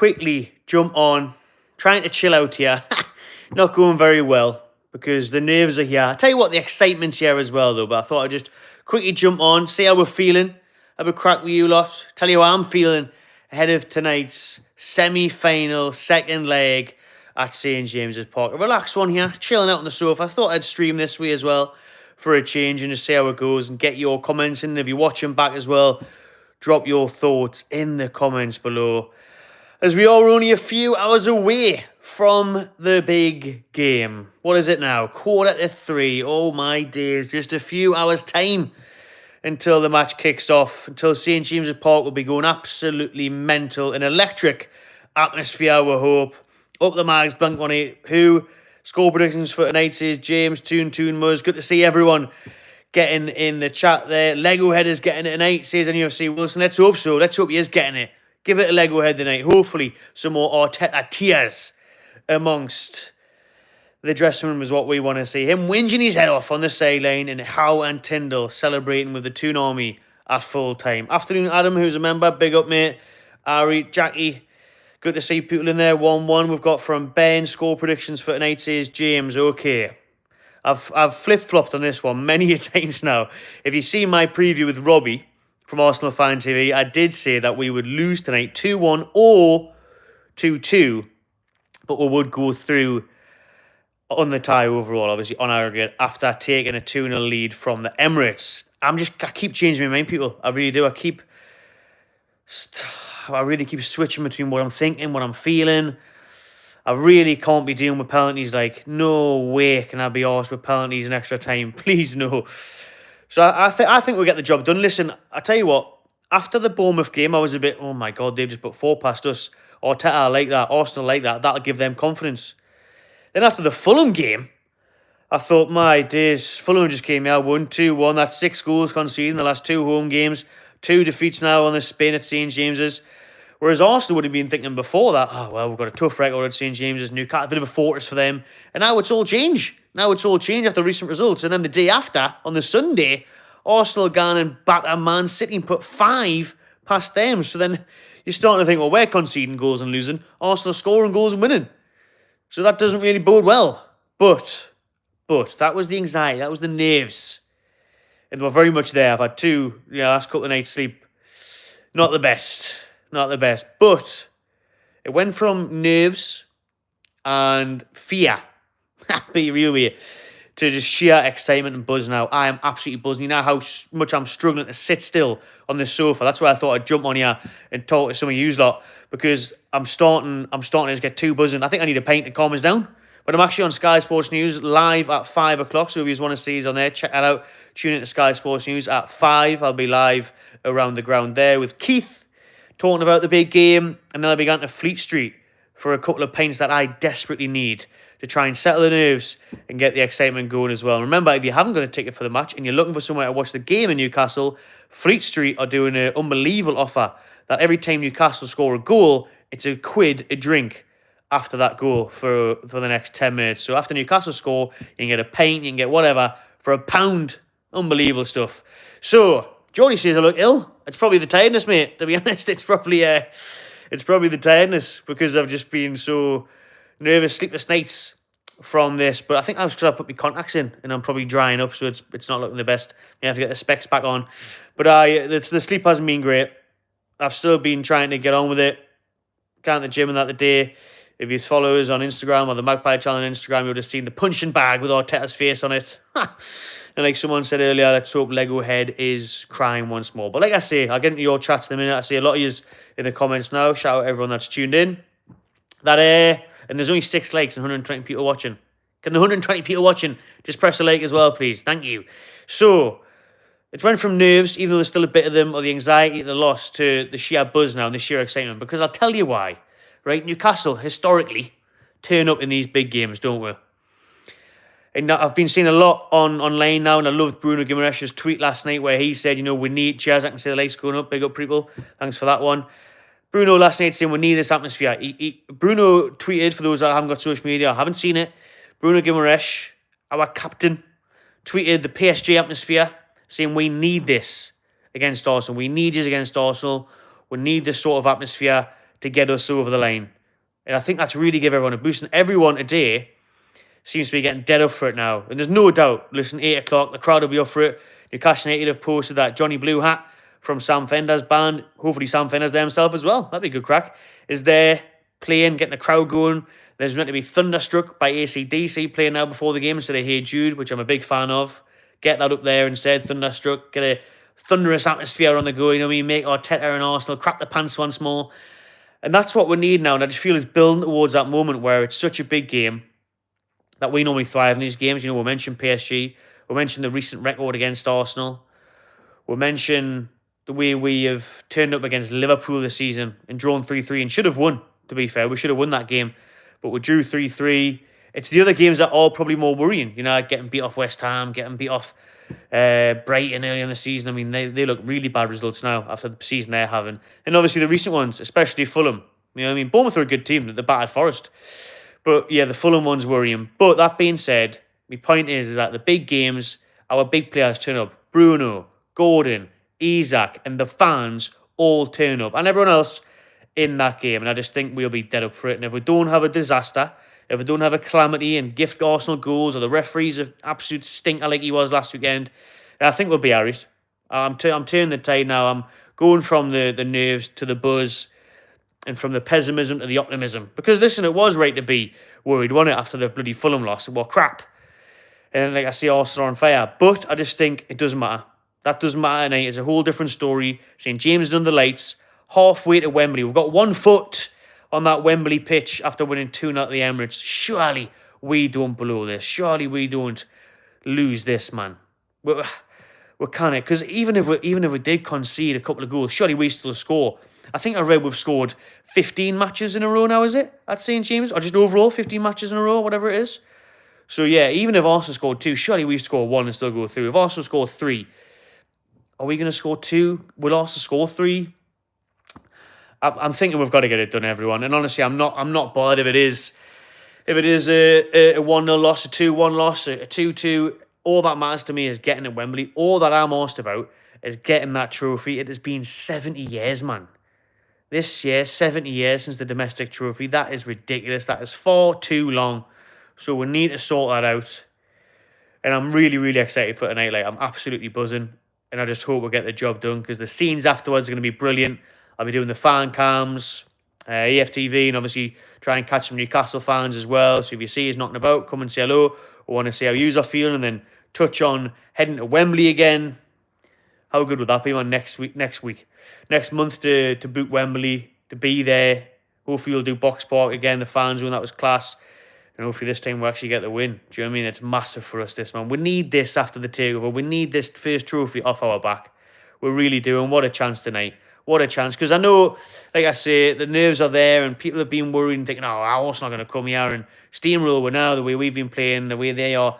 quickly jump on, trying to chill out here. Not going very well because the nerves are here. I'll tell you what, the excitement's here as well, though. But I thought I'd just quickly jump on, see how we're feeling, have a crack with you lot, tell you how I'm feeling ahead of tonight's semi-final second leg at St James's Park. A relaxed one here, chilling out on the sofa. I thought I'd stream this way as well for a change and just see how it goes and get your comments in. If you're watching back as well, drop your thoughts in the comments below, as we are only a few hours away from the big game. What is it now? 2:45. Oh my days, just a few hours time until the match kicks off, until St James's Park will be going absolutely mental. An electric atmosphere, we hope. Up the Mags, Blank 18. Who? Score predictions for tonight says James, Toon Muzz. Good to see everyone getting in the chat there. Lego Head is getting it tonight, says NUFC Wilson. Let's hope so. Let's hope he is getting it. Give it a Lego Head tonight. Hopefully, some more Arteta tears amongst the dressing room is what we want to see. Him whinging his head off on the sideline, and Howe and Tyndall celebrating with the Toon Army at full time. Afternoon, Adam, who's a member. Big up, mate. Ari, Jackie. Good to see people in there. 1-1 we've got from Ben. Score predictions for tonight says James. Okay. I've flip-flopped on this one many a times now. If you see my preview with Robbie from Arsenal Fan TV, I did say that we would lose tonight 2-1 or 2-2, but we would go through on the tie overall, obviously, on aggregate, after taking a 2-0 lead from the Emirates. I keep changing my mind, people. I really do. I really keep switching between what I'm thinking, what I'm feeling. I really can't be dealing with penalties. Like, no way can I be arsed with penalties in extra time. Please, no. So I think we'll get the job done. Listen, I tell you what, after the Bournemouth game, I was a bit, oh my God, they've just put 4 past us. Arteta like that, Arsenal like that. That'll give them confidence. Then after the Fulham game, I thought, my days, Fulham just came out 1-2-1. That's 6 goals conceded in the last 2 home games. 2 defeats now on the spin at St James's. Whereas Arsenal would have been thinking before that, oh, well, we've got a tough record at St James's, Newcastle, a bit of a fortress for them. And now it's all change. Now it's all change after recent results. And then the day after, on the Sunday, Arsenal gone and batter Man City and put 5 past them. So then you're starting to think, well, we're conceding goals and losing. Arsenal scoring goals and winning. So that doesn't really bode well. But that was the anxiety. That was the nerves. And we're very much there. I've had 2, last couple of nights sleep. Not the best. Not the best. But it went from nerves and fear, be real with you, to just sheer excitement and buzz now. I am absolutely buzzing. You know how much I'm struggling to sit still on the sofa. That's why I thought I'd jump on here and talk to some of you lot, because I'm starting to just get too buzzing. I think I need a pint to calm us down. But I'm actually on Sky Sports News live at 5 o'clock. So if you just want to see us on there, check that out. Tune into Sky Sports News at 5. I'll be live around the ground there with Keith, talking about the big game, and then I began to Fleet Street for a couple of pints that I desperately need to try and settle the nerves and get the excitement going as well. And remember, if you haven't got a ticket for the match and you're looking for somewhere to watch the game in Newcastle, Fleet Street are doing an unbelievable offer that every time Newcastle score a goal, it's £1 a drink after that goal for the next 10 minutes. So after Newcastle score, you can get a pint, you can get whatever for £1. Unbelievable stuff. So Geordie says I look ill. It's probably the tiredness, mate. To be honest, it's probably the tiredness, because I've just been so nervous, sleepless nights from this. But I think I was because I put my contacts in and I'm probably drying up, so it's not looking the best. You have to get the specs back on. But the sleep hasn't been great. I've still been trying to get on with it. Going to the gym and that the day. If you follow us on Instagram or the Magpie channel on Instagram, you would have seen the punching bag with Arteta's face on it. And like someone said earlier, let's hope Lego Head is crying once more. But like I say, I'll get into your chats in a minute. I see a lot of you in the comments now. Shout out everyone that's tuned in. And there's only 6 likes and 120 people watching. Can the 120 people watching just press a like as well, please? Thank you. So it's went from nerves, even though there's still a bit of them, or the anxiety, the loss, to the sheer buzz now and the sheer excitement. Because I'll tell you why. Right, Newcastle historically turn up in these big games, don't we? And I've been seeing a lot online now, and I loved Bruno Guimarães' tweet last night where he said, we need, cheers, I can see the lights going up, big up people, thanks for that one. Bruno last night saying we need this atmosphere. Bruno tweeted, for those that haven't got social media or haven't seen it, Bruno Guimarães, our captain, tweeted the PSG atmosphere, saying we need this against Arsenal. We need this against Arsenal. We need this sort of atmosphere to get us over the line. And I think that's really give everyone a boost. And everyone today seems to be getting dead up for it now. And there's no doubt, listen, 8 o'clock, the crowd will be up for it. Newcastle United have posted that Johnny Blue Hat from Sam Fender's band. Hopefully Sam Fender's there himself as well. That'd be a good crack. Is there playing, getting the crowd going. There's meant to be Thunderstruck by AC/DC playing now before the game instead of Hey Jude, which I'm a big fan of. Get that up there instead, Thunderstruck. Get a thunderous atmosphere on the go, you know what I mean? Make Arteta and Arsenal crap the pants once more. And that's what we need now. And I just feel it's building towards that moment where it's such a big game that we normally thrive in these games. You know, we mentioned PSG. We mentioned the recent record against Arsenal. We mentioned the way we have turned up against Liverpool this season and drawn 3-3 and should have won, to be fair. We should have won that game. But we drew 3-3. It's the other games that are probably more worrying. You know, getting beat off West Ham, getting beat off Brighton early in the season. I mean, they look really bad results now after the season they're having. And obviously the recent ones, especially Fulham. You know what I mean? Bournemouth are a good team. They're battered Forest. But yeah, the Fulham one's worrying. But that being said, my point is that the big games, our big players turn up. Bruno, Gordon, Isak, and the fans all turn up. And everyone else in that game. And I just think we'll be dead up for it. And if we don't have a disaster, if we don't have a calamity and gift Arsenal goals, or the referee's an absolute stinker like he was last weekend, I think we'll be alright. I'm turning the tide now. I'm going from the nerves to the buzz, and from the pessimism to the optimism. Because listen, it was right to be worried, wasn't it, after the bloody Fulham loss? Well, crap. And like I see Arsenal on fire. But I just think it doesn't matter. That doesn't matter tonight. It's a whole different story. St. James done the lights. Halfway to Wembley. We've got 1 foot on that Wembley pitch after winning 2-0 at the Emirates. Surely we don't blow this. Surely we don't lose this, man. We can't. Because even if we did concede a couple of goals, surely we still score. I think I read we've scored 15 matches in a row now, is it? At St. James? Or just overall 15 matches in a row, whatever it is. So yeah, even if Arsenal scored 2, surely we score 1 and still go through. If Arsenal score 3, are we going to score 2? Will Arsenal score 3? I'm thinking we've got to get it done, everyone. And honestly, I'm not bothered if it is a 1-0 loss, a 2-1 loss, a 2-2. All that matters to me is getting at Wembley. All that I'm asked about is getting that trophy. It has been 70 years, man. This year, 70 years since the domestic trophy. That is ridiculous. That is far too long. So we need to sort that out. And I'm really, really excited for tonight. Like, I'm absolutely buzzing. And I just hope we'll get the job done, because the scenes afterwards are going to be brilliant. I'll be doing the fan cams, EFTV, and obviously try and catch some Newcastle fans as well. So if you see us knocking about, come and say hello. I want to see how you are feeling, and then touch on heading to Wembley again. How good would that be, man? Next month to boot Wembley, to be there. Hopefully we'll do Box Park again, the fans when that was class. And hopefully this time we'll actually get the win. Do you know what I mean? It's massive for us, this, man. We need this after the takeover. We need this first trophy off our back. We really do. And what a chance tonight. What a chance. Because I know, like I say, the nerves are there and people have been worried and thinking, oh, Arsenal not going to come here and steamroll with now the way we've been playing, the way they are.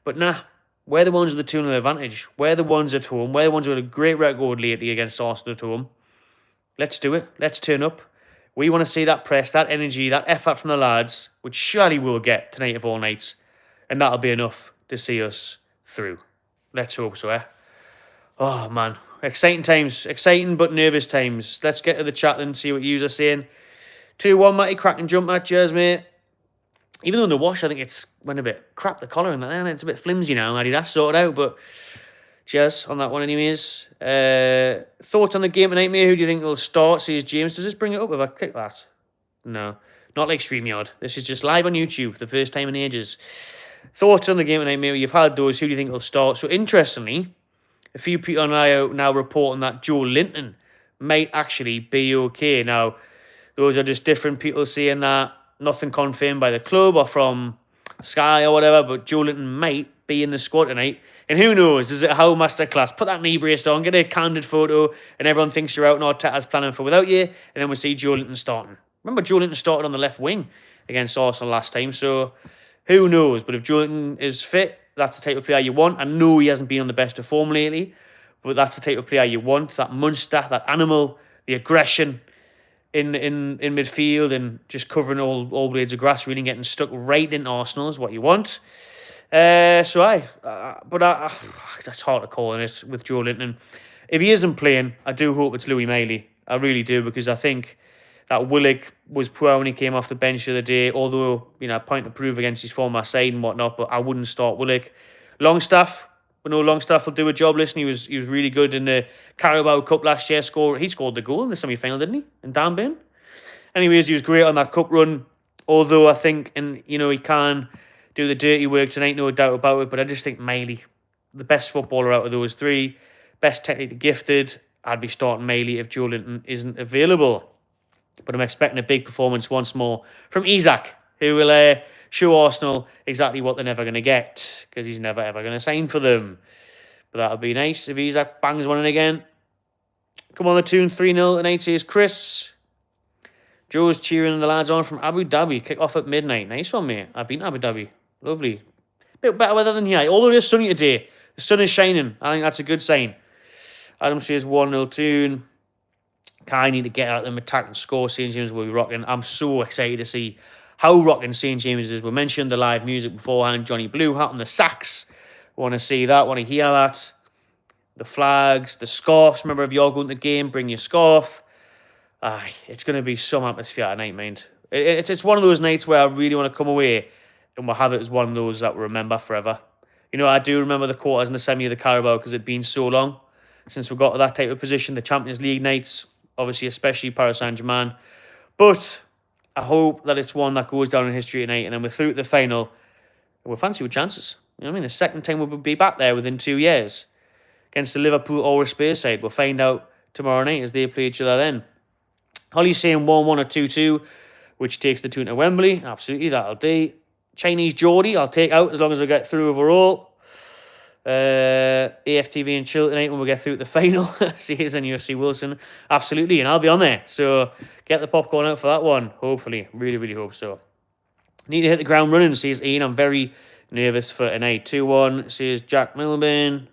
But nah, we're the ones with the 2-0 advantage. We're the ones at home. We're the ones with a great record lately against Arsenal at home. Let's do it. Let's turn up. We want to see that press, that energy, that effort from the lads, which surely we'll get tonight of all nights. And that'll be enough to see us through. Let's hope so, eh? Oh, man. Exciting times. Exciting but nervous times. Let's get to the chat and see what you are saying. 2-1, Matty. Cracking jump at cheers, mate. Even though in the wash, I think it's went a bit crap, the collar and that. And it's a bit flimsy now, Matty. That's sorted out, but cheers on that one anyways. Thoughts on the game tonight, mate? Who do you think will start? Says James. Does this bring it up if I click that? No. Not like StreamYard. This is just live on YouTube for the first time in ages. Thoughts on the game tonight, mate? You've had those. Who do you think will start? So, interestingly, a few people are now reporting that Joe Linton might actually be okay. Now, those are just different people saying that. Nothing confirmed by the club or from Sky or whatever, but Joe Linton might be in the squad tonight. And who knows? Is it a How masterclass? Put that knee brace on, get a candid photo, and everyone thinks you're out and Arteta's planning for without you, and then we'll see Joe Linton starting. Remember, Joe Linton started on the left wing against Arsenal last time, so who knows? But if Joe Linton is fit, that's the type of player you want. I know he hasn't been on the best of form lately, but that's the type of player you want. That monster, that animal, the aggression in midfield and just covering all blades of grass, really getting stuck right in Arsenal is what you want. But that's hard to call in it with Joe Linton. If he isn't playing, I do hope it's Louis Mailey. I really do, because I think that Willock was poor when he came off the bench the other day, although, a point to prove against his former side and whatnot, but I wouldn't start Willock. Longstaff, we know Longstaff will do a job. Listen, he was really good in the Carabao Cup last year. He scored the goal in the semi-final, didn't he? In Danburn. Anyways, he was great on that cup run, although I think, he can do the dirty work tonight, no doubt about it, but I just think Miley, the best footballer out of those three, best technically gifted. I'd be starting Miley if Joe Linton isn't available. But I'm expecting a big performance once more from Isak, who will show Arsenal exactly what they're never going to get, because he's never, ever going to sign for them. But that'll be nice if Isak bangs one in again. Come on, the tune 3-0 tonight, says Chris. Joe's cheering the lads on from Abu Dhabi. Kick off at midnight. Nice one, mate. I've been to Abu Dhabi. Lovely. Bit better weather than here. Although it is sunny today, the sun is shining. I think that's a good sign. Adam says 1-0 tune. I need to get out of them, attack and score. St. James will be rocking. I'm so excited to see how rocking St. James is. We mentioned the live music beforehand. Johnny Blue Hat on the sax. Want to see that. Want to hear that. The flags, the scarves. Remember, if you're going to the game, bring your scarf. It's going to be some atmosphere tonight, mind. It's one of those nights where I really want to come away and we'll have it as one of those that we'll remember forever. I do remember the quarters and the semi of the Carabao because it'd been so long since we got to that type of position. The Champions League nights, obviously, especially Paris Saint-Germain. But I hope that it's one that goes down in history tonight, and then we're through to the final, and we'll fancy with chances. The second time we'll be back there within 2 years against the Liverpool or Spurs side. We'll find out tomorrow night as they play each other then. Holly's saying 1-1 or 2-2, which takes the tune to Wembley. Absolutely, that'll do. Chinese Geordie, I'll take out as long as we get through overall. AFTV and chill tonight when we get through to the final. Sears and UFC Wilson. Absolutely, and I'll be on there. So get the popcorn out for that one. Hopefully. Really, really hope so. Need to hit the ground running, says Ian. I'm very nervous for tonight. 2-1, says Jack Milburn.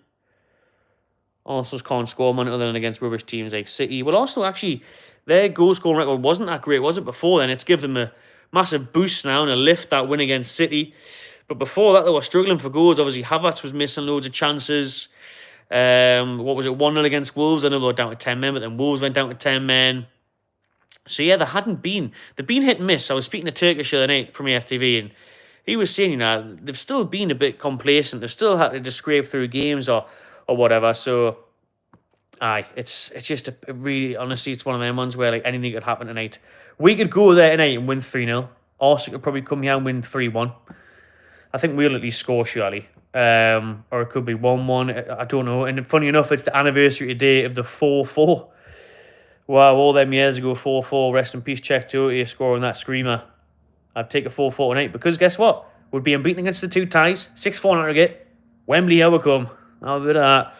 Arsenal can't score money other than against rubbish teams like City. Well, Arsenal actually, their goal scoring record wasn't that great, was it, before then? It's given them a massive boost now and a lift, that win against City. But before that, they were struggling for goals. Obviously, Havertz was missing loads of chances. What was it, 1-0 against Wolves? I know they were down to 10 men, but then Wolves went down to 10 men. So, yeah, they've been hit and miss. I was speaking to Turkish the other night from EFTV, and he was saying, they've still been a bit complacent. They've still had to just scrape through games or whatever. So, it's just really, honestly, it's one of them ones where anything could happen tonight. We could go there tonight and win 3-0. Arsenal could probably come here and win 3-1. I think we'll at least score, surely. Or it could be 1-1. I don't know. And funny enough, it's the anniversary today of the 4-4. Wow, all them years ago, 4-4. Rest in peace, Czech Touré scoring that screamer. I'd take a 4-4 tonight because guess what? We'd be unbeaten against the two ties. 6-4 in aggregate. Wembley, here we come. I'll do that.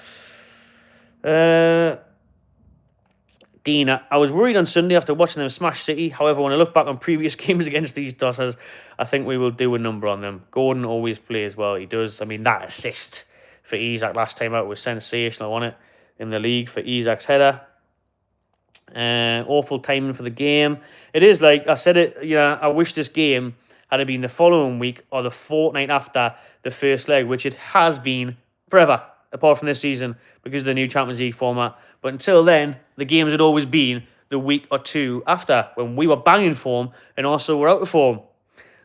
Dean, I was worried on Sunday after watching them smash City. However, when I look back on previous games against these Dossers, I think we will do a number on them. Gordon always plays well. He does. I mean, that assist for Isak last time out was sensational, wasn't it? In the league for Isak's header. Awful timing for the game. It is like I said it. I wish this game had been the following week or the fortnight after the first leg, which it has been forever, apart from this season because of the new Champions League format. But until then, the games had always been the week or two after when we were banging form and also were out of form.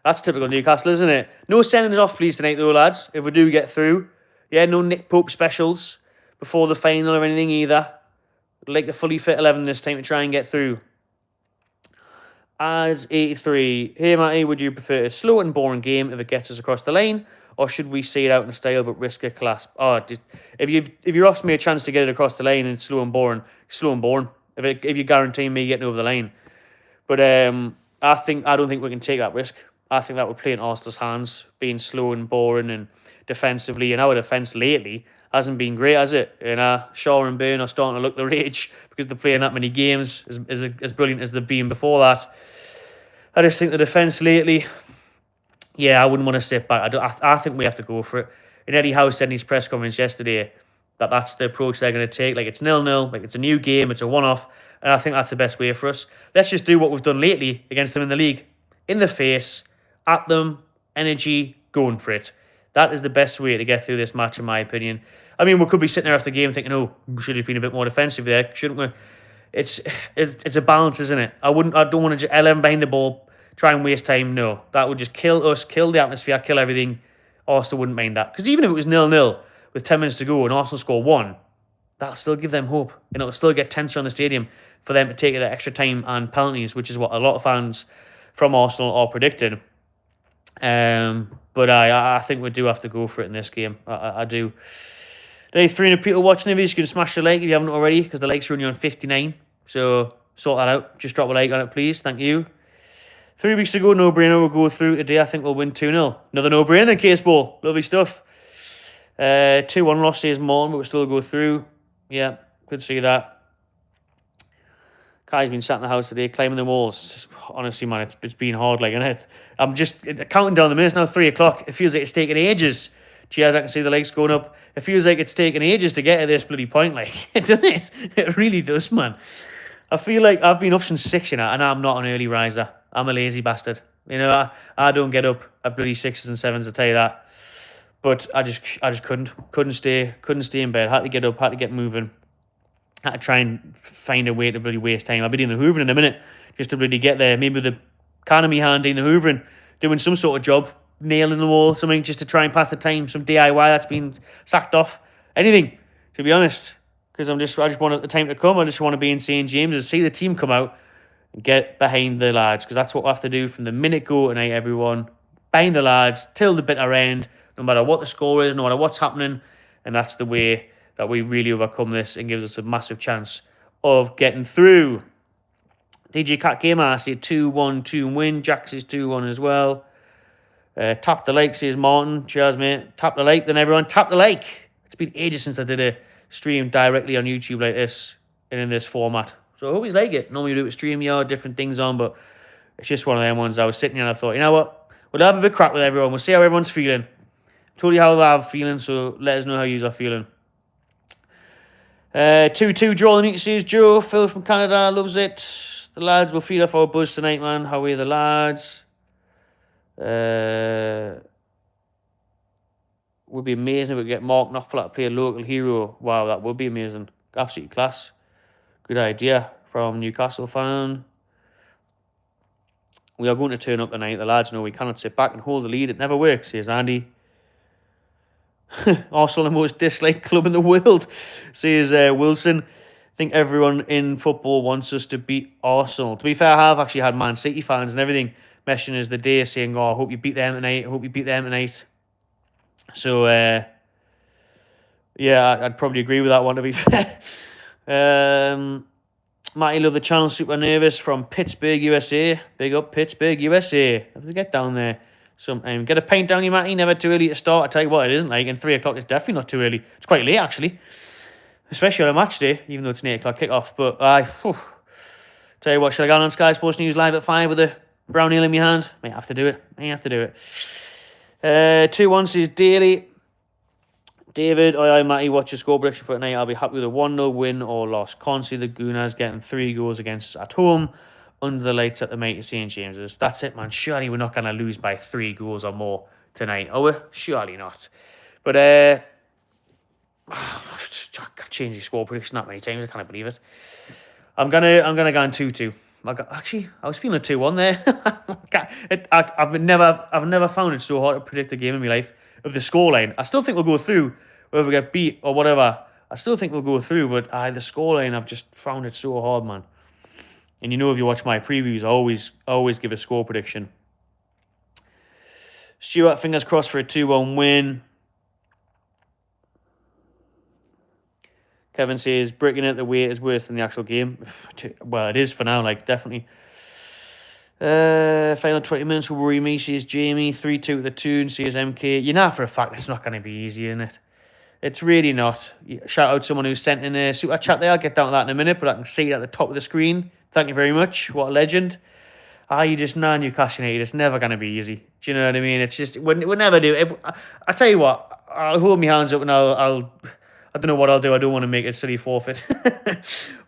That's typical Newcastle, isn't it? No sending off, please, tonight, though, lads, if we do get through. Yeah, no Nick Pope specials before the final or anything either. I'd like a fully fit 11 this time to try and get through. As 83, hey, Matty, would you prefer a slow and boring game if it gets us across the line? Or should we see it out in style but risk a clasp? If you're offering me a chance to get it across the line and it's slow and boring. If you guarantee me getting over the line. But I don't think we can take that risk. I think that would play in Arsenal's hands, being slow and boring and defensively. And our defence lately hasn't been great, has it? Shaw and Byrne are starting to look the rage because they're playing that many games, as brilliant as they've been before that. I just think the defence lately, yeah, I wouldn't want to sit back. I think we have to go for it. And Eddie Howe said in his press conference yesterday that that's the approach they're going to take. Like, it's 0-0, like it's a new game, it's a one-off, and I think that's the best way for us. Let's just do what we've done lately against them in the league. In the face, at them, energy, going for it. That is the best way to get through this match, in my opinion. I mean, we could be sitting there after the game thinking, we should have been a bit more defensive there, shouldn't we? it's a balance, isn't it? I don't want to just 11 behind the ball, try and waste time. No, that would just kill us, kill the atmosphere, kill everything. Arsenal wouldn't mind that, because even if it was 0-0 with 10 minutes to go and Arsenal score one, that'll still give them hope, and it'll still get tenser on the stadium for them to take it at extra time and penalties, which is what a lot of fans from Arsenal are predicting. But I think we do have to go for it in this game. I do. There are 300 people watching. If you can smash the like if you haven't already, because the likes are only on 59. So sort that out. Just drop a like on it, please. Thank you. 3 weeks ago, no-brainer. We'll go through today. I think we'll win 2-0. Another no-brainer, Case Ball. Lovely stuff. 2-1 loss says Morton, but we'll still go through. Yeah, good to see that. Kai's been sat in the house today, climbing the walls. Honestly, man, it's been hard, like, isn't it? I'm just counting down the minutes now. 3 o'clock. It feels like it's taking ages. Cheers, I can see the lights going up. It feels like it's taken ages to get to this bloody point, like, doesn't it? It really does, man. I feel like I've been up since 6, and I'm not an early riser. I'm a lazy bastard. I don't get up at bloody 6s and 7s, I tell you that. But I just couldn't stay in bed. Had to get up, had to get moving. Had to try and find a way to bloody waste time. I'll be doing the hoovering in a minute, just to bloody get there. Maybe with the can of me hand doing the hoovering, doing some sort of job, nailing the wall, something just to try and pass the time, some DIY that's been sacked off. Anything, to be honest. Because I just want the time to come. I just want to be in St. James's, see the team come out and get behind the lads. Because that's what we have to do from the minute go tonight, everyone. Behind the lads, till the bitter end, no matter what the score is, no matter what's happening. And that's the way that we really overcome this and gives us a massive chance of getting through. DJ Cat Gamer, I say 2-1 win. Jack says 2-1 as well. Tap the like, says Martin. Cheers, mate. Tap the like, then everyone tap the like. It's been ages since I did a stream directly on YouTube like this and in this format. So I always like it. Normally you do it with StreamYard, different things on, but it's just one of them ones. I was sitting here and I thought, you know what? We'll have a bit crack with everyone. We'll see how everyone's feeling. Told you how I'm feeling, so let us know how you are feeling. 2-2 draw the meet, says Joe. Phil from Canada loves it. The lads will feed off our buzz tonight, man. How are the lads? Would be amazing if we could get Mark Knopfler to play a local hero. Wow, that would be amazing. Absolutely class. Good idea from Newcastle fan. We are going to turn up tonight. The lads know we cannot sit back and hold the lead. It never works, says Andy. Arsenal, the most disliked club in the world, says Wilson. I think everyone in football wants us to beat Arsenal. To be fair, I have actually had Man City fans and everything messaging us the day saying, oh, I hope you beat them tonight. I hope you beat them tonight. So, yeah, I'd probably agree with that one, to be fair. Matty, love the channel, super nervous from Pittsburgh, USA. Big up, Pittsburgh, USA. Have to get down there sometime. Get a pint down here, Matty. Never too early to start. I tell you what, it isn't like. And 3 o'clock is definitely not too early. It's quite late, actually. Especially on a match day, even though it's an 8 o'clock kickoff. But, tell you what, should I go on Sky Sports News Live at 5 with a brown ale in my hand? May have to do it. 2-1 says Daily. David, aye, Matty, what's your score prediction for tonight? I'll be happy with a 1-0 win or loss. Can't see the Gooners getting 3 goals against us at home under the lights at the mighty St. James's. That's it, man. Surely we're not going to lose by 3 goals or more tonight, are we? Surely not. But, I've changed the score prediction that many times. I can't believe it. I'm gonna go on 2-2. Actually, I was feeling a 2-1 there. I've never found it so hard to predict a game in my life of the scoreline. I still think we'll go through, whether we get beat or whatever. I still think we'll go through, but the scoreline, I've just found it so hard, man. And you know, if you watch my previews, I always give a score prediction. Stuart, fingers crossed for a 2-1 win. Kevin says, breaking it the way is worse than the actual game. Well, it is for now, like, definitely. Final 20 minutes will worry me, says Jamie. 3-2 at the tune, says MK. You know for a fact it's not going to be easy, isn't it? It's really not. Shout out to someone who sent in a super chat there. I'll get down to that in a minute, but I can see it at the top of the screen. Thank you very much. What a legend. You just know Newcastle United. It's never going to be easy. Do you know what I mean? It's just, we'll never do it. I tell you what, I'll hold my hands up and I don't know what I'll do. I don't want to make it silly forfeit.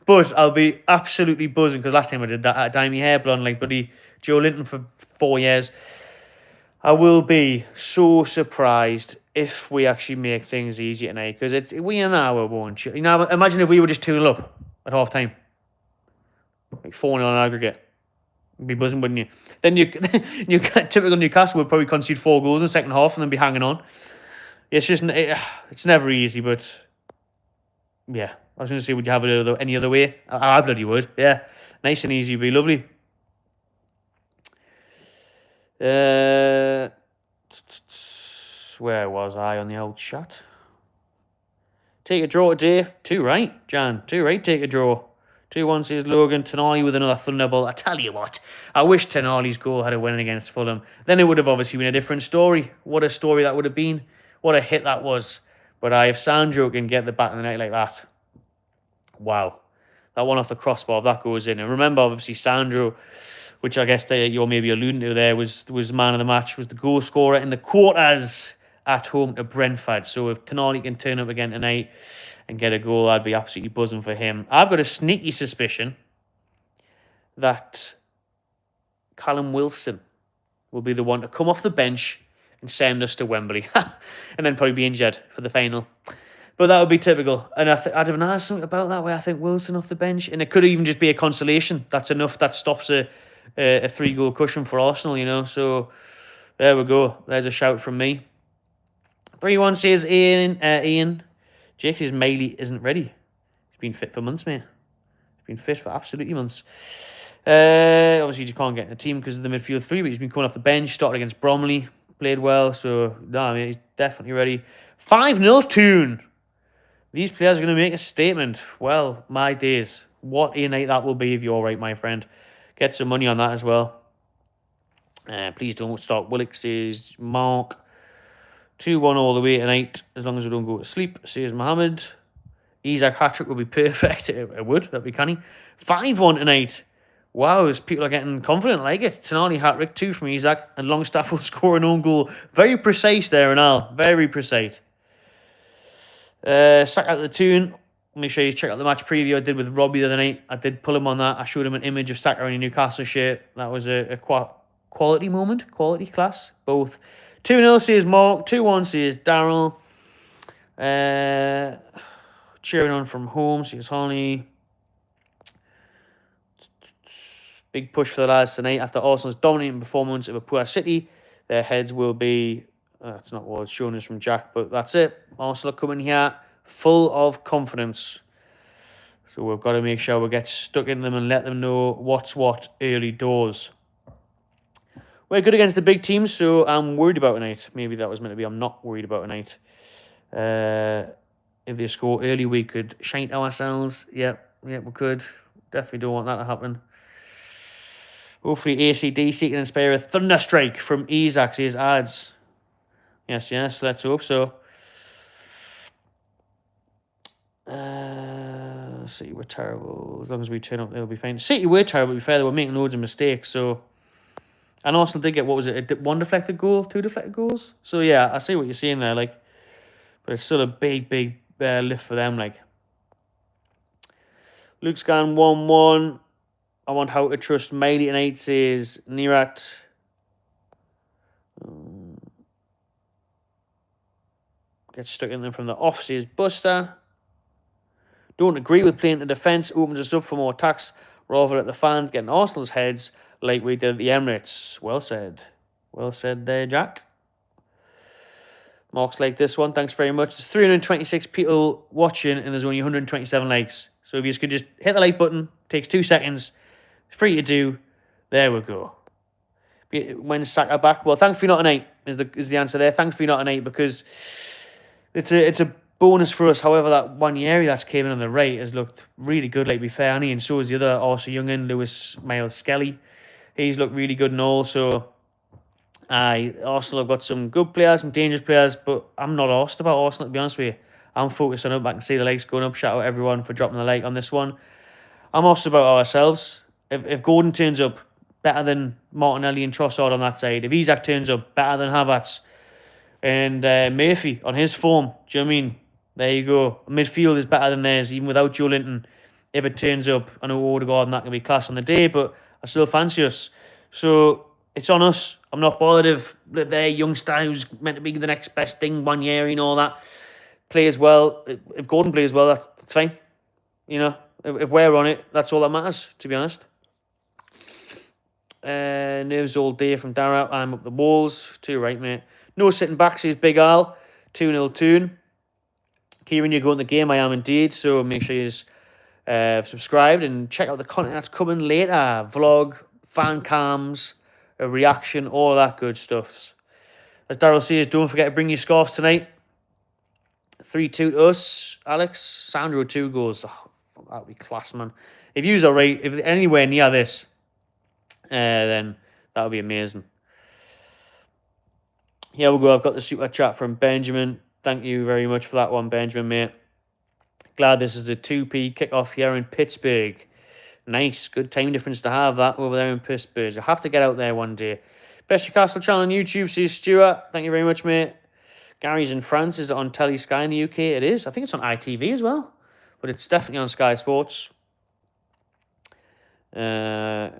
But I'll be absolutely buzzing, because last time I did that, I dyed my hair blonde like buddy Joe Linton for 4 years. I will be so surprised if we actually make things easy tonight, because we are now, won't you? You know, imagine if we were just 2-0 up at half time. Like 4-0 on aggregate. You'd be buzzing, wouldn't you? Then you typical Newcastle would probably concede 4 goals in the second half and then be hanging on. It's just it's never easy, but yeah. I was going to say, would you have it any other way? I bloody would. Yeah, nice and easy would be lovely. Where was I on the old shot? Take a draw today. 2 right, Jan. 2 right, take a draw. 2-1 says Logan. Tonali with another thunderbolt. I tell you what, I wish Tonali's goal had a win against Fulham. Then it would have obviously been a different story. What a story that would have been. What a hit that was. But if Sandro can get the back of the net like that, wow. That one off the crossbar, if that goes in. And remember, obviously, Sandro, which I guess you're maybe alluding to there, was man of the match, was the goal scorer in the quarters at home to Brentford. So if Tonali can turn up again tonight and get a goal, I'd be absolutely buzzing for him. I've got a sneaky suspicion that Callum Wilson will be the one to come off the bench and send us to Wembley. And then probably be injured for the final. But that would be typical. And I'd have asked something about that where I think Wilson off the bench. And it could even just be a consolation. That's enough. That stops a 3-goal cushion for Arsenal, you know. So there we go. There's a shout from me. 3-1 says Ian. Jake says Miley isn't ready. He's been fit for months, mate. He's been fit for absolutely months. Obviously, you can't get in the team because of the midfield 3, but he's been coming off the bench, started against Bromley, played well. So, no, I mean, he's definitely ready. 5-0 Toon. These players are going to make a statement. Well, my days. What a night that will be if you're right, my friend. Get some money on that as well. Please don't start. Willick says Mark. 2-1 all the way tonight, as long as we don't go to sleep, says Mohammed. Isaac hat-trick would be perfect. It would. That'd be canny. 5-1 tonight. Wow, people are getting confident. I like it. Tonali hat-trick, 2 from Isaac, and Longstaff will score an own goal. Very precise there, Anal. Very precise. Sack out the tune. Make sure you check out the match preview I did with Robbie the other night. I did pull him on that. I showed him an image of Saka in a Newcastle shirt. That was a quality moment. Quality class. Both. 2-0 says Mark. 2-1 says Daryl. Cheering on from home says Holly. Big push for the lads tonight after Arsenal's dominating performance of a poor City. Their heads will be... that's not what it's showing us from Jack, but that's it. Arsenal coming here full of confidence. So we've got to make sure we get stuck in them and let them know what's what early doors. We're good against the big teams, so I'm worried about tonight. Maybe that was meant to be I'm not worried about tonight. If they score early, we could shite ourselves. Yep, we could. Definitely don't want that to happen. Hopefully AC/DC can inspire a thunderstrike from Isaac, says ads. Yes, let's hope so. City were terrible. As long as we turn up, they'll be fine. City were terrible, to be fair. They were making loads of mistakes, so... And Arsenal did get, what was it, 1 deflected goal, 2 deflected goals? So, yeah, I see what you're saying there, like... But it's still a big lift for them, like... Luke Scan 1-1. I want how to trust Miley tonight, says Nirat. Get stuck in them from the off, says Buster. Don't agree with playing to defence. Opens us up for more attacks. Rather at the fans getting Arsenal's heads like we did at the Emirates. Well said. Well said there, Jack. Mark's like this one. Thanks very much. There's 326 people watching and there's only 127 likes. So if you could just hit the like button. Takes 2 seconds. Free to do. There we go. When's Saka back? Well, thankfully not tonight is the answer there. Thankfully not tonight because it's a bonus for us. However, that Wanyeri that's came in on the right has looked really good, like, to be fair, and so is the other Arsenal youngin, Lewis Miles Skelly. He's looked really good and all, so Arsenal have got some good players, some dangerous players, but I'm not asked about Arsenal, to be honest with you. I'm focused on up. I can see the likes going up. Shout out everyone for dropping the like on this one. I'm asked about ourselves. If Gordon turns up, better than Martinelli and Trossard on that side. If Isaac turns up, better than Havertz. And Murphy on his form. Do you know what I mean? There you go. Midfield is better than theirs, even without Joe Linton. If it turns up, I know Odegaard and that can be class on the day, but I still fancy us. So it's on us. I'm not bothered if their youngster who's meant to be the next best thing, 1 year and all that, plays well. If Gordon plays well, that's fine. You know, If we're on it, that's all that matters, to be honest. Nerves all day from Dara. I'm up the walls. Too right, mate. No sitting back, says Big Al. 2-0 Toon. Kieran, you're going to the game. I am indeed. So make sure you're subscribed and check out the content that's coming later. Vlog, fan cams, a reaction, all that good stuff. As Daryl says, don't forget to bring your scarves tonight. 3-2 to us. Alex, Sandro 2 goals. Oh, that'll be class, man. If you're right, if anywhere near this, then that would be amazing. Here we go. I've got the super chat from Benjamin. Thank you very much for that one, Benjamin, mate. Glad this is a 2p kickoff here in Pittsburgh. Nice. Good time difference to have that over there in Pittsburgh. I have to get out there one day. Best Newcastle channel on YouTube, says Stuart. Thank you very much, mate. Gary's in France. Is it on Telly Sky in the UK? It is. I think it's on ITV as well. But it's definitely on Sky Sports. I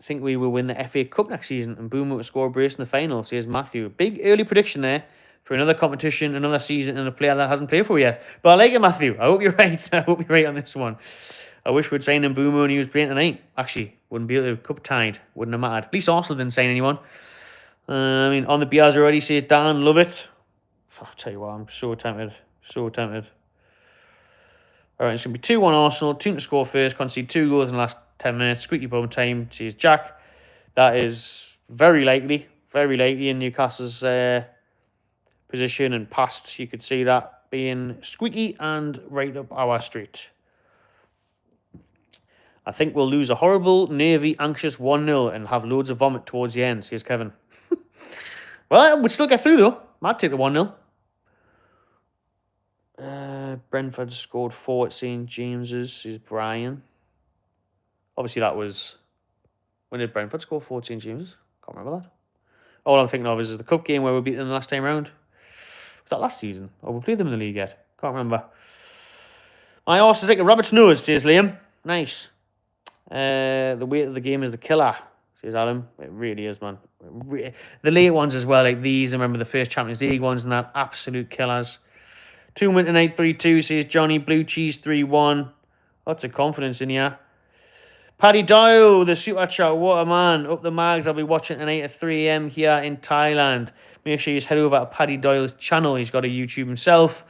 think we will win the FA Cup next season and Boom will score a brace in the final, says Matthew. Big early prediction there for another competition, another season, and a player that hasn't played for yet. But I like it, Matthew. I hope you're right. I hope you're right on this one. I wish we'd signed him Boomer and he was playing tonight. Actually, wouldn't be able to cup tied. Wouldn't have mattered. At least Arsenal didn't sign anyone. I mean, on the beers already, says Dan. Love it. I'll tell you what, I'm so tempted. So tempted. All right, it's going to be 2-1 Arsenal. Toon to score first. Concede 2 goals in the last 10 minutes. Squeaky bum time, says Jack. That is very likely. Very likely in Newcastle's position and past. You could see that being squeaky and right up our street. I think we'll lose a horrible, nervy, anxious 1-0 and have loads of vomit towards the end, says Kevin. Well, we'd still get through, though. Might take the 1-0. Brentford scored 4 at St. James's, says Brian. Obviously, that was... When did Brentford score 4 at St. James's? Can't remember that. All I'm thinking of is the cup game where we beat them the last time round. Was that last season? Or we played them in the league yet? Can't remember. My horse is like a rabbit's nose, says Liam. Nice. The weight of the game is the killer, says Adam. It really is, man. The late ones as well, like these. I remember the first Champions League ones and that. Absolute killers. 2 win tonight, 3-2, says Johnny. Blue cheese, 3-1. Lots of confidence in here. Paddy Doyle, the super chat. What a man. Up the mags. I'll be watching tonight at 3 a.m. here in Thailand. Make sure you head over to Paddy Doyle's channel. He's got a YouTube himself.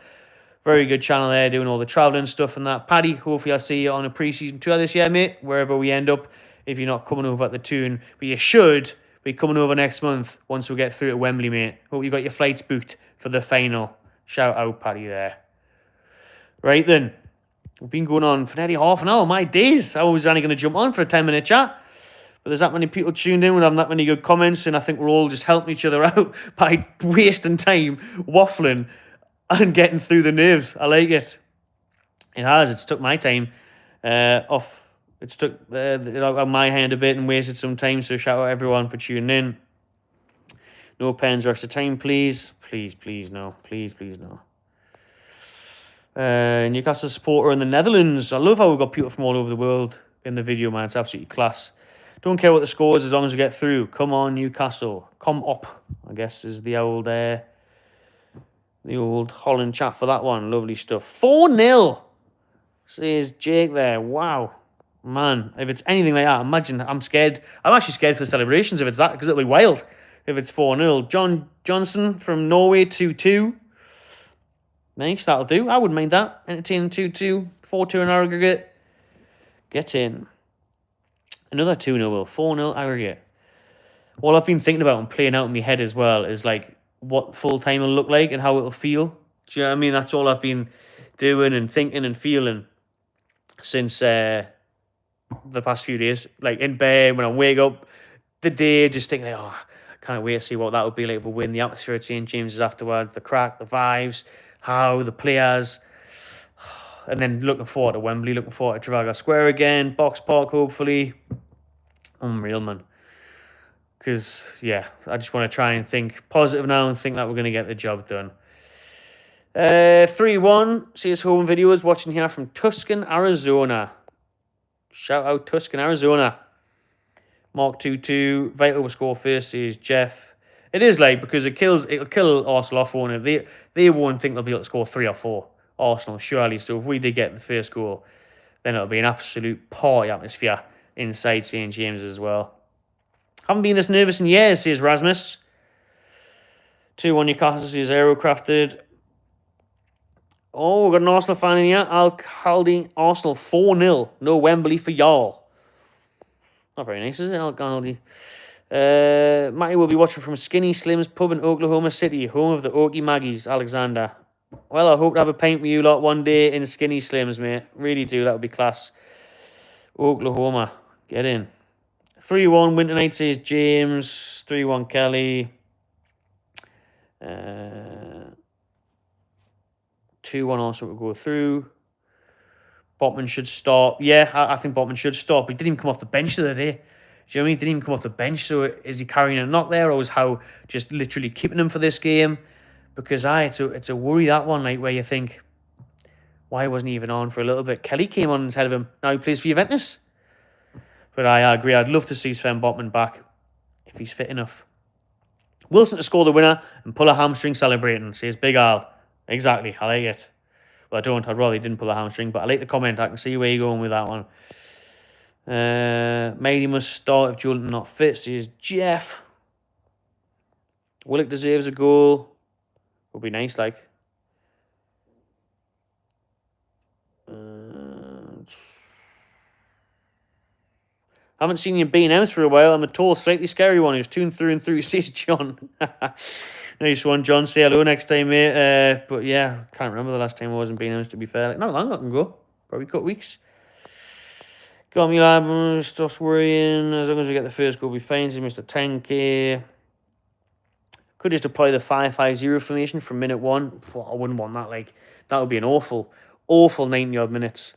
Very good channel there, doing all the travelling stuff and that. Paddy, hopefully I'll see you on a pre-season tour this year, mate, wherever we end up, if you're not coming over at the Toon. But you should be coming over next month once we get through to Wembley, mate. Hope you got your flights booked for the final. Shout out, Paddy, there. Right then. We've been going on for nearly half an hour. My days. I was only going to jump on for a 10-minute chat. But there's that many people tuned in. We're having that many good comments. And I think we're all just helping each other out by wasting time waffling and getting through the nerves. I like it. It has. It's took my time off. It's took out my hand a bit and wasted some time. So shout out everyone for tuning in. No pens or extra time, please. Please, please, no. Please, please, no. Newcastle supporter in the Netherlands. I love how we've got people from all over the world in the video, man. It's absolutely class. Don't care what the score is as long as we get through. Come on, Newcastle. Come up, I guess, is the old Holland chat for that one. Lovely stuff. 4-0, says Jake there. Wow. Man, if it's anything like that, imagine, I'm scared. I'm actually scared for the celebrations if it's that, because it'll be wild if it's 4-0. John Johnson from Norway, 2-2. Nice, that'll do. I wouldn't mind that. Entertaining 2-2. 4-2 in aggregate. Get in. Another 2-0 will. 4-0 aggregate. All I've been thinking about and playing out in my head as well is like what full-time will look like and how it'll feel. Do you know what I mean? That's all I've been doing and thinking and feeling since the past few days. Like in bed, when I wake up, the day, just thinking, like, oh, I can't wait to see what that would be like if we win. The atmosphere at St. James's afterwards, the crack, the vibes, how the players, and then looking forward to Wembley, looking forward to Trafalgar Square again, Box Park, hopefully. Unreal, man. Because, yeah, I just want to try and think positive now and think that we're going to get the job done. 3-1, see his home videos, watching here from Tucson, Arizona. Shout out Tucson, Arizona. Mark 2-2, Vital will score first, says Jeff. It is like, because it'll kill Arsenal off, won't it? They won't think they'll be able to score 3 or 4, Arsenal, surely. So if we did get the first goal, then it'll be an absolute party atmosphere inside St. James's as well. Haven't been this nervous in years, says Rasmus. 2-1 Newcastle, says Aerocrafted. Oh, we've got an Arsenal fan in here. Al Caldi, Arsenal 4-0. No Wembley for y'all. Not very nice, is it, Al Caldi? Matty will be watching from Skinny Slim's pub in Oklahoma City, home of the Okie Maggies, Alexander. Well, I hope to have a pint with you lot one day in Skinny Slims, mate. Really do. That would be class. Oklahoma. Get in. 3-1 Winter Night, says James. 3-1 Kelly. 2-1 also will go through. Botman should start. Yeah, I think Botman should start. But he didn't even come off the bench the other day. Do you know what I mean? He didn't even come off the bench. So is he carrying a knock there, or is Howe just literally keeping him for this game? Because it's a worry, that one, like, where you think, why wasn't he even on for a little bit? Kelly came on instead of him. Now he plays for Juventus. But I agree. I'd love to see Sven Botman back if he's fit enough. Wilson to score the winner and pull a hamstring celebrating, says Big Al. Exactly. I like it. Well, I don't. I'd rather he didn't pull a hamstring, but I like the comment. I can see where you're going with that one. Maybe must start if Jordan not fit, says Jeff. Willock deserves a goal. Would be nice, like. Haven't seen you in B&M's for a while. I'm a tall, slightly scary one who's tuned through and through, says John. Nice one, John. Say hello next time, mate. But yeah, can't remember the last time I was in B&M's, to be fair. Like, not long ago. Probably a couple weeks. Got me, lad. Stop worrying. As long as we get the first goal, we'll be fine, says Mr. 10K. Could just apply the 5-5-0 formation from minute 1. I wouldn't want that. Like, that would be an awful 90-odd minutes.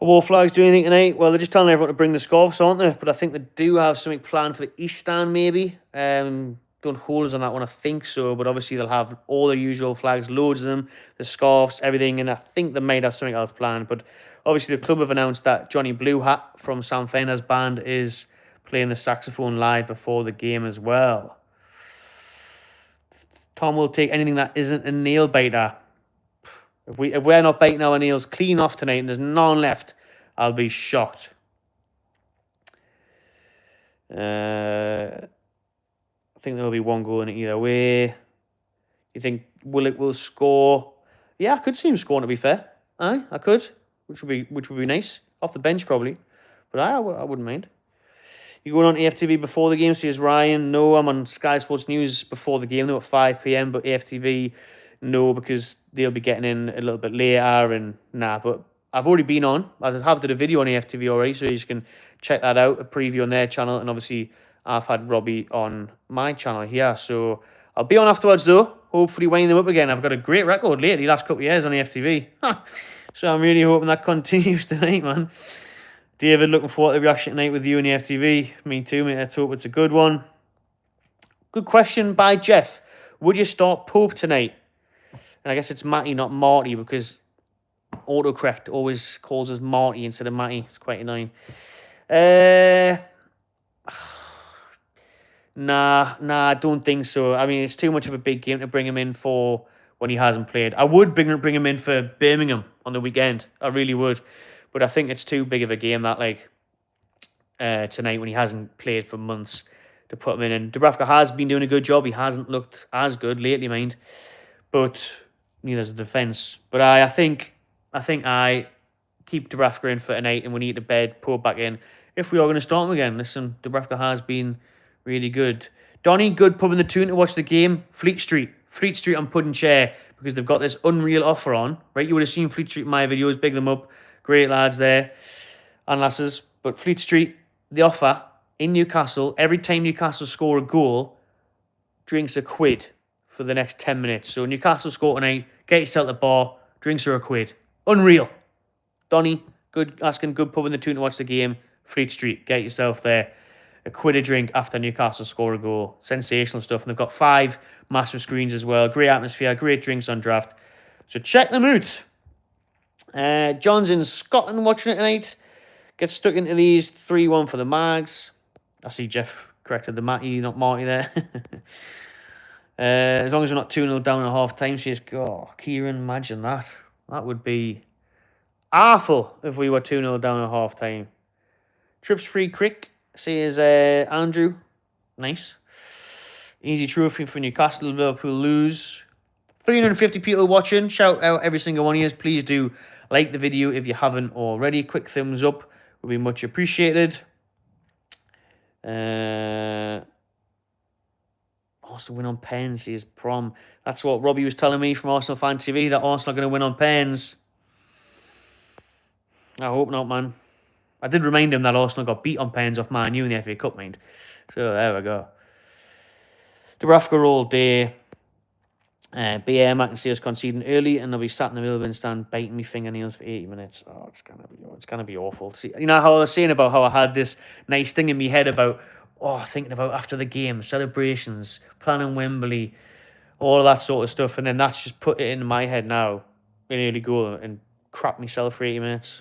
Are War Flags doing anything tonight? Well, they're just telling everyone to bring the scarves, aren't they? But I think they do have something planned for the East Stand, maybe. Don't hold us on that one, I think so. But obviously, they'll have all their usual flags, loads of them, the scarves, everything. And I think they might have something else planned. But obviously, the club have announced that Johnny Blue Hat from Sam Fenner's band is playing the saxophone live before the game as well. Tom will take anything that isn't a nail biter. If we're not biting our nails clean off tonight and there's none left, I'll be shocked. I think there'll be one goal in it either way. You think Willock will score? Yeah, I could see him scoring, to be fair. I could, which would be nice. Off the bench probably, but I wouldn't mind. You going on AFTV before the game, says Ryan? No, I'm on Sky Sports News before the game, though, at 5 p.m, but AFTV, no, because they'll be getting in a little bit later, and but I've already been on. I have did a video on AFTV already, so you can check that out, a preview on their channel, and obviously I've had Robbie on my channel here, so I'll be on afterwards, though, hopefully winding them up again. I've got a great record lately, last couple of years on AFTV, so I'm really hoping that continues tonight, man. David, looking forward to the reaction tonight with you and the FTV. Me too, mate. Let's hope it's a good one. Good question by Jeff. Would you start Pope tonight? And I guess it's Matty, not Marty, because autocorrect always calls us Marty instead of Matty. It's quite annoying. Nah, I don't think so. I mean, it's too much of a big game to bring him in for when he hasn't played. I would bring him in for Birmingham on the weekend. I really would. But I think it's too big of a game that, like, tonight when he hasn't played for months to put him in. And Dubravka has been doing a good job. He hasn't looked as good lately, mind. But neither's the defence. But I think I keep Dubravka in for tonight, and when he get to bed, pull back in. If we are going to start him again, listen, Dubravka has been really good. Donny, good pub in the tune to watch the game. Fleet Street on Pudding Chair, because they've got this unreal offer on. Right, you would have seen Fleet Street in my videos, big them up. Great lads there and lasses. But Fleet Street, the offer in Newcastle, every time Newcastle score a goal, drinks £1 for the next 10 minutes. So Newcastle score tonight, get yourself the bar, drinks are £1. Unreal. Donny, good pub in the tune to watch the game. Fleet Street, get yourself there. £1 a drink after Newcastle score a goal. Sensational stuff. And they've got 5 massive screens as well. Great atmosphere, great drinks on draft. So check them out. John's in Scotland watching it tonight. Gets stuck into these 3-1 for the Mags. I see Jeff corrected the Matty, not Marty there. As long as we're not 2-0 down at half time, says, oh, Kieran, imagine that. That would be awful if we were 2-0 down at half time. Trips free crick, says Andrew. Nice. Easy trophy for Newcastle. Liverpool lose. 350 people watching. Shout out every single one of you. Please do like the video if you haven't already. Quick thumbs up would be much appreciated. Arsenal win on pens is prom. That's what Robbie was telling me from Arsenal Fan TV, that Arsenal are going to win on pens. I hope not, man. I did remind him that Arsenal got beat on pens off Man U in the FA Cup, mind. So there we go. Dubravka all day. BM, I can see us conceding early, and they'll be sat in the middle of the stand biting me fingernails for 80 minutes. Oh, it's gonna be awful. See, you know how I was saying about how I had this nice thing in my head about thinking about after the game, celebrations, planning Wembley, all of that sort of stuff, and then that's just put it in my head now. I nearly go and crap myself for 80 minutes.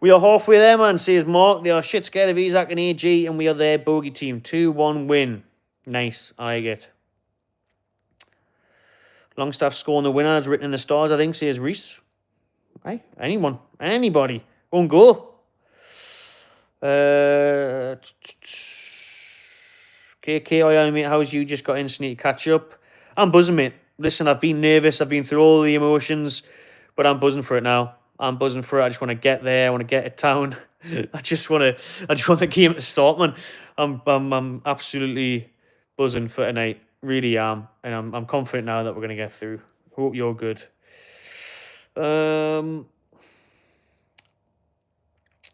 We are halfway there, man, says Mark. They are shit scared of Isaac and AG, and we are their bogey team. 2-1 win. Nice, I like it. Longstaff scoring the winner is written in the stars, I think, says Reese. Hey, anyone, anybody. One goal. KK, mate, how's you? Just got in, so need to catch up. I'm buzzing, mate. Listen, I've been nervous. I've been through all the emotions, but I'm buzzing for it now. I'm buzzing for it. I just want to get there. I want to get to town. I just want the game to start, man. I'm absolutely buzzing for tonight. Really am, and I'm confident now that we're gonna get through. Hope you're good.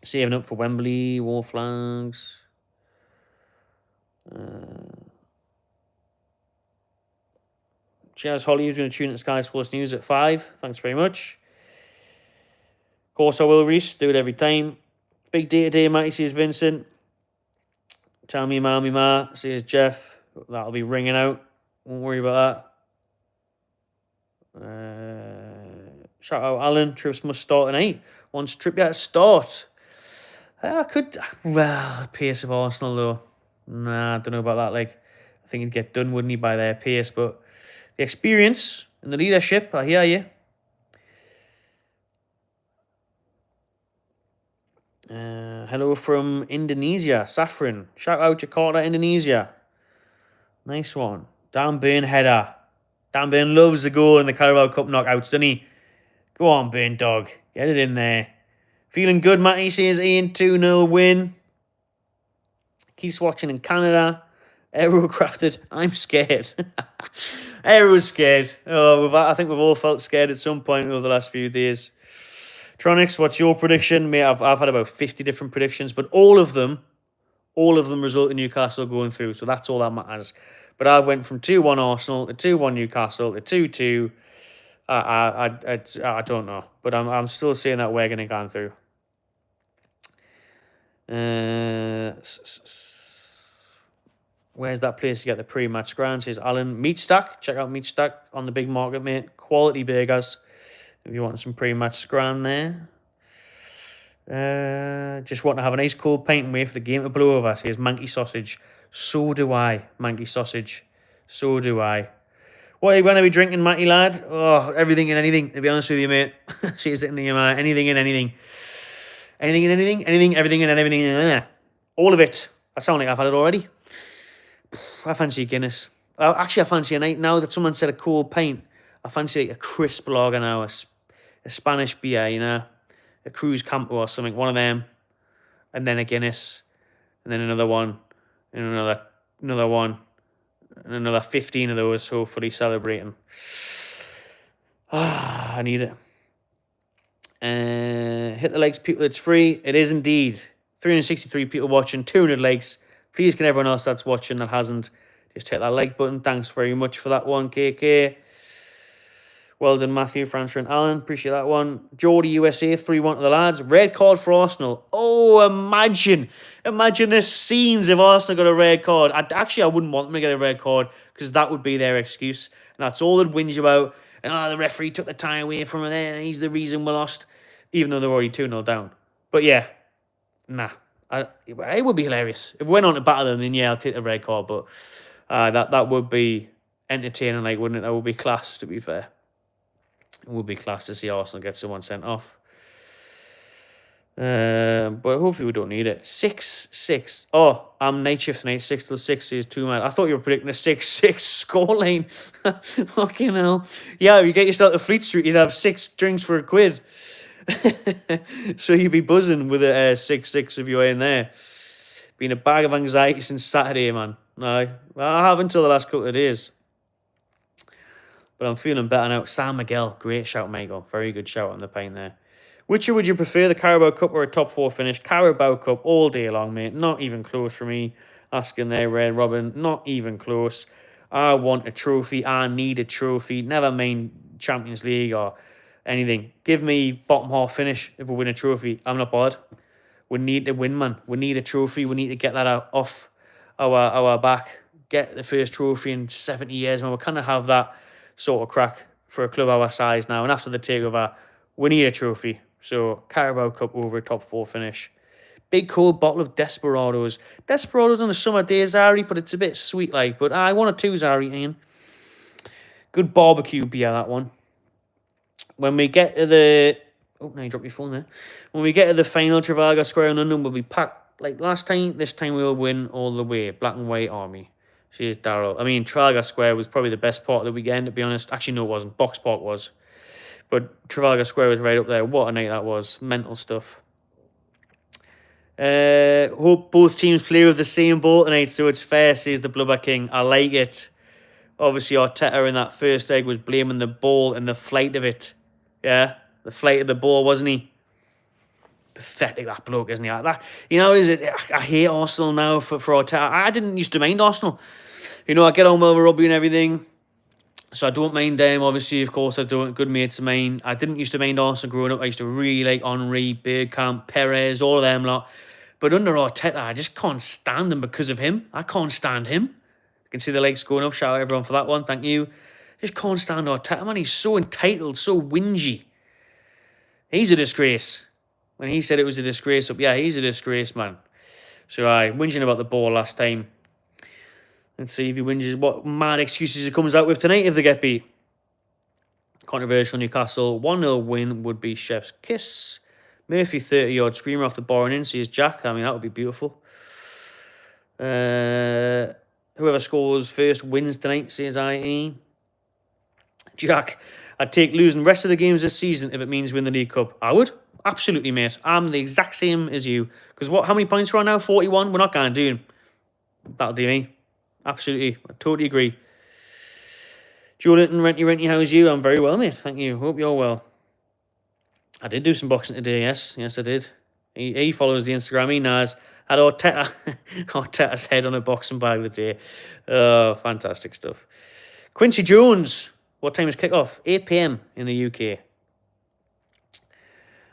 Saving up for Wembley, war flags. Cheers, Holly. You're going to tune in to Sky Sports News at 5. Thanks very much. Of course, I will, Reese. Do it every time. Big day today, Matty, says Vincent. Tell me, ma, says Jeff. That'll be ringing out. Won't worry about that. Shout out Alan. Trips must start tonight. Once trip yet start. I could. Well, pace of Arsenal, though. Nah, I don't know about that. Like, I think he'd get done, wouldn't he, by their pace? But the experience and the leadership, I hear you. Hello from Indonesia. Saffron. Shout out Jakarta, Indonesia. Nice one. Dan Burn header. Dan Burn loves the goal in the Carabao Cup knockouts, doesn't he? Go on, Burn dog. Get it in there. Feeling good, Matty says Ian. 2-0 win. Keeps watching in Canada. Aerocrafted. I'm scared. Aero's scared. I think we've all felt scared at some point over the last few days. Tronics, what's your prediction? Mate, I've had about 50 different predictions, but all of them result in Newcastle going through, so that's all that matters. But I went from 2-1 Arsenal to 2-1 Newcastle to 2-2. I don't know, but I'm still saying that we're going to go through. Where's that place to get the pre-match scran? Says Alan. Meat Stack. Check out Meat Stack on the big market, mate. Quality burgers. If you want some pre-match scran there. Just want to have a nice cold pint and wait for the game to blow over. Says Manky Sausage. So do I, Manky Sausage. So do I. What are you going to be drinking, Matty lad? Oh, everything and anything, to be honest with you, mate. Says it in the anything and anything. Anything and anything? Anything, everything and everything. All of it. I sound like I've had it already. I fancy a Guinness. Actually, I fancy a night. Now that someone said a cold pint, I fancy like a crisp lager now, a Spanish beer, you know, a Cruz Campo or something, one of them, and then a Guinness, and then another one, and another one, and another 15 of those, hopefully celebrating. I need it. Hit the likes, people. It's free. It is indeed. 363 people watching, 200 likes. Please, can everyone else that's watching that hasn't, just hit that like button. Thanks very much for that one, KK. Well done, Matthew, Francer and Alan. Appreciate that one. Geordie USA, 3-1 to the lads. Red card for Arsenal. Oh, imagine the scenes if Arsenal got a red card. I wouldn't want them to get a red card because that would be their excuse. And that's all they'd whinge about. And the referee took the tie away from him there. And he's the reason we lost, even though they're already 2-0 down. But yeah, nah. It would be hilarious. If we went on to battle them, then yeah, I'll take the red card. But that would be entertaining, like, wouldn't it? That would be class, to be fair. It would be class to see Arsenal get someone sent off. But hopefully we don't need it. 6-6. Oh, I'm night shift tonight. 6 till 6 is too mad. I thought you were predicting a 6-6 scoreline. Fucking hell. Yeah, if you get yourself to Fleet Street, you'd have 6 drinks for £1. So you'd be buzzing with a 6-6 if you were in there. Been a bag of anxiety since Saturday, man. No, I have until the last couple of days. But I'm feeling better now. San Miguel, great shout, Michael. Very good shout on the paint there. Which would you prefer, the Carabao Cup or a top 4 finish? Carabao Cup all day long, mate. Not even close for me. Asking there, Red Robin. Not even close. I want a trophy. I need a trophy. Never mind Champions League or anything. Give me bottom half finish if we win a trophy. I'm not bothered. We need to win, man. We need a trophy. We need to get that off our back. Get the first trophy in 70 years, man. We kind of have that sort of crack for a club our size now. And after the takeover, we need a trophy. So, Carabao Cup over, top 4 finish. Big cold bottle of Desperados. Desperados on a summer day, Zari, but it's a bit sweet like. But I want a 2, Zari, Ian. Good barbecue beer, that one. When we get to the... Oh, now you dropped your phone there. When we get to the final, Trafalgar Square in London will be packed like last time. This time we'll win all the way. Black and white army. Cheers, Daryl. I mean, Trafalgar Square was probably the best part of the weekend, to be honest. Actually, no, it wasn't. Box Park was. But Trafalgar Square was right up there. What a night that was. Mental stuff. Hope both teams play with the same ball tonight, so it's fair, says the Blubber King. I like it. Obviously, Arteta in that first leg was blaming the ball and the flight of it. Yeah, the flight of the ball, wasn't he? Pathetic, that bloke, isn't he? That, you know, is it? I hate Arsenal now for Arteta. I didn't used to mind Arsenal. You know, I get on well with Robbie and everything. So I don't mind them, obviously, of course, I don't. Good mates of mine. I didn't used to mind Arsenal growing up. I used to really like Henry, Bergkamp, Perez, all of them lot. But under Arteta, I just can't stand him because of him. I can't stand him. You can see the legs going up. Shout out everyone for that one. Thank you. Just can't stand Arteta, man. He's so entitled, so whingy. He's a disgrace. When he said it was a disgrace up, yeah, he's a disgrace, man. So whinging about the ball last time. Let's see if he wins what mad excuses he comes out with tonight if they get beat. Controversial Newcastle. 1-0 win would be chef's kiss. Murphy 30-yard screamer off the bar and in, says Jack. I mean, that would be beautiful. Whoever scores first wins tonight, says IE. Jack, I'd take losing rest of the games this season if it means win the League Cup. I would. Absolutely, mate. I'm the exact same as you. Because how many points we're on now? 41? We're not going to do. That'll do me. Absolutely. I totally agree. Jordan, Renty, how's you? I'm very well, mate. Thank you. Hope you're well. I did do some boxing today, yes. Yes, I did. He follows the Instagram. He knows. Had Arteta's head on a boxing bag the day. Oh, fantastic stuff. Quincy Jones. What time is kickoff? 8 p.m. in the UK.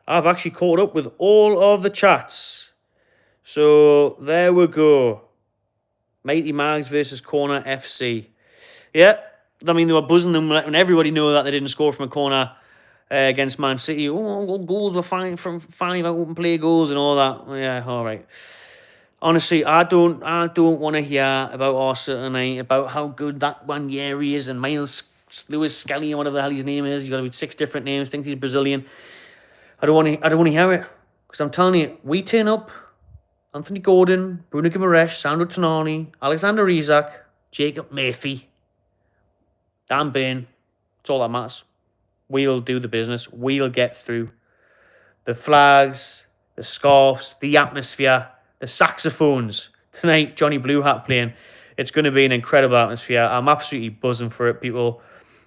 I've actually caught up with all of the chats. So, there we go. Mighty Mags versus Corner FC. Yeah, I mean, they were buzzing them when everybody knew that they didn't score from a corner against Man City. Oh, goals were fine from 5 out open play goals and all that. Yeah, all right. Honestly, I don't want to hear about Arsenal tonight, about how good that Wanyeri is and Miles Lewis Skelly and whatever the hell his name is. He's got 6 different names. Think he's Brazilian. I don't want to hear it because I'm telling you, we turn up. Anthony Gordon, Bruno Guimaraes, Sandro Tonali, Alexander Isak, Jacob Murphy, Dan Burn. That's all that matters. We'll do the business. We'll get through. The flags, the scarves, the atmosphere, the saxophones. Tonight, Johnny Blue Hat playing. It's going to be an incredible atmosphere. I'm absolutely buzzing for it, people.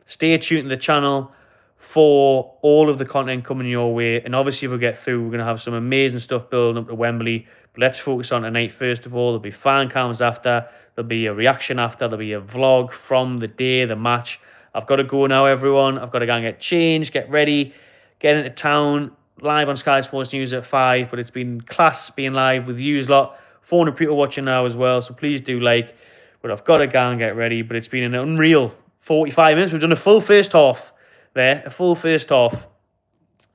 Stay tuned to the channel for all of the content coming your way. And obviously, if we get through, we're going to have some amazing stuff building up to Wembley. But let's focus on tonight first of all. There'll be fan cams after. There'll be a reaction after. There'll be a vlog from the day, the match. I've got to go now, everyone. I've got to go and get changed, get ready, get into town. Live on Sky Sports News at 5. But it's been class being live with yous lot. 400 people watching now as well. So please do like. But I've got to go and get ready. But it's been an unreal 45 minutes. We've done a full first half there. A full first half.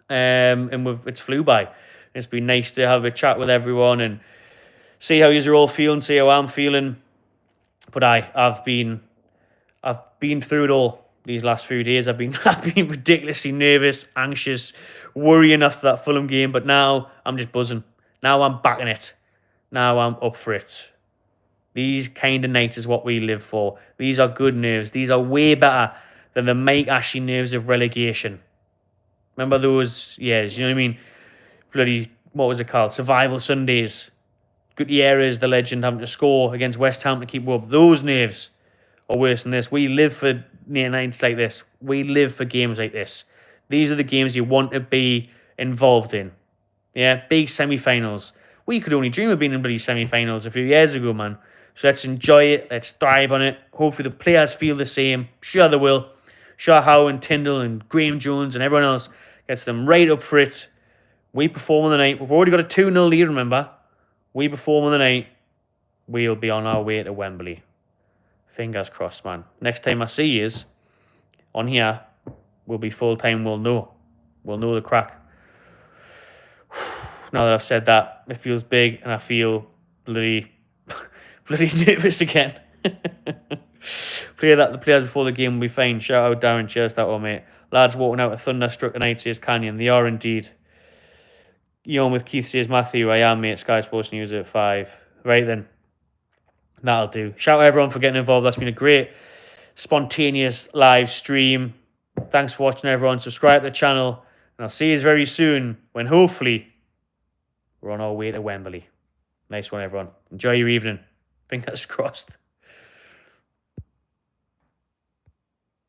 And it's flew by. It's been nice to have a chat with everyone and see how you're all feeling, see how I'm feeling. But I've been through it all. these last few days. I've been ridiculously nervous, anxious, worrying after that Fulham game, but now I'm just buzzing. Now I'm backing it. Now I'm up for it. These kind of nights is what we live for. These are good nerves. These are way better than the Mike Ashley nerves of relegation. Remember those years? You know what I mean? Bloody, what was it called? Survival Sundays. Gutierrez, the legend, having to score against West Ham to keep up. Those nerves are worse than this. We live for near nights like this. We live for games like this. These are the games you want to be involved in. Yeah, big semi-finals. We could only dream of being in bloody semi-finals a few years ago, man. So let's enjoy it. Let's thrive on it. Hopefully the players feel the same. Sure they will. Sure Howe and Tyndall and Graham Jones and everyone else gets them right up for it. We perform on the night. We've already got a 2-0 lead, remember. We perform on the night. We'll be on our way to Wembley. Fingers crossed, man. Next time I see you on here, we'll be full-time. We'll know. We'll know the crack. Now that I've said that, it feels big and I feel bloody nervous again. The players before the game will be fine. Shout out Darren, cheers that one, mate. Lads walking out of thunderstruck tonight, says Canyon. They are indeed. You on with Keith, says Matthew. I am, mate. Sky Sports News at 5. Right then. That'll do. Shout out everyone for getting involved. That's been a great spontaneous live stream. Thanks for watching, everyone. Subscribe to the channel. And I'll see you very soon when hopefully we're on our way to Wembley. Nice one, everyone. Enjoy your evening. Fingers crossed.